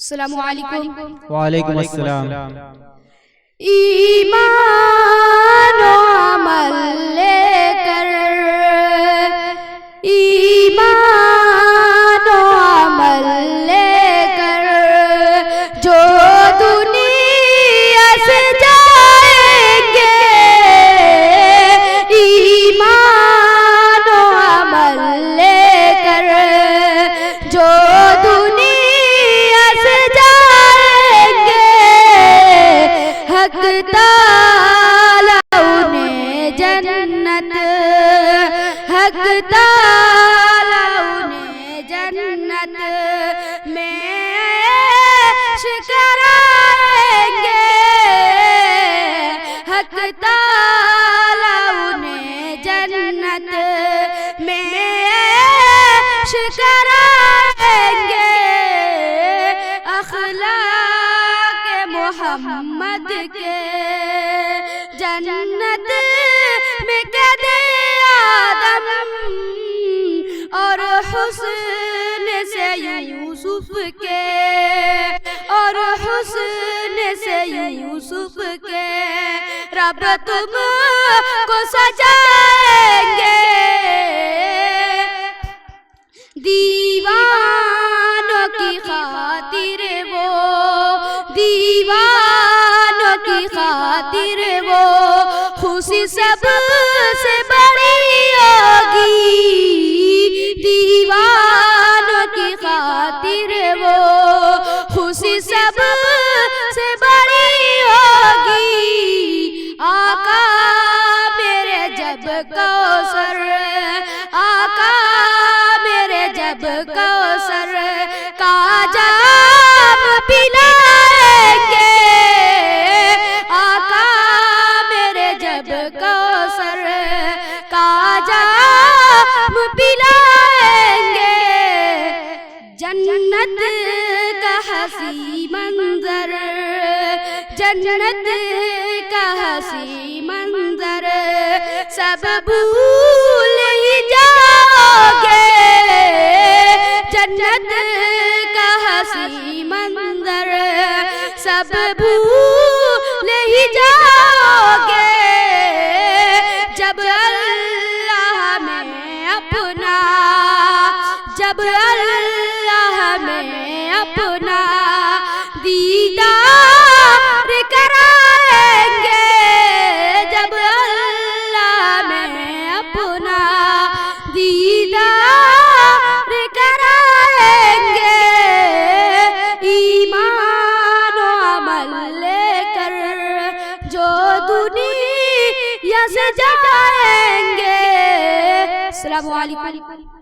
السلام علیکم۔ وعلیکم السلام۔ ایمان و عمل لے کر، ایمان و عمل لے کر جو دنیا سے جائیں گے، ایمان و عمل لے کر جو دنیا سے جائیں گے، حق تعالیٰ انہیں جنت، حق تعالیٰ انہیں جنت میں کرائیں گے، حق تعالیٰ انہیں جنت میں کرائیں گے۔ اخلاق محمد کے جنت میں قید آدم، اور حسن سے یوسف کے، اور حسن سے یوسف کے رب تم کو سجائیں گے۔ دیوانوں کی خاطر وہ، دیوانوں کی خاطر وہ خوشی سب سے بڑی ہوگی، دیوانوں کی خاطر وہ خوشی سب سے بڑی ہوگی۔ آقا میرے جب کوثر، آقا میرے جب کوثر کا جام پلائیں گے، آقا میرے جب کوثر کا جام پلائیں گے۔ جنت کا حسی منظر، جنت کا حسی منظر سب بھول ہی جاؤ گے، جنت کا حسی منظر سب بھول ہی جاؤ گے۔ جب اللہ میں اپنا، جب اللہ میں اپنا دیدار کرائیں گے، جب اللہ میں اپنا دیدار کرائیں گے، ایمان و عمل لے کر جو دنیا سے جائیں گے۔ السلام علیکم۔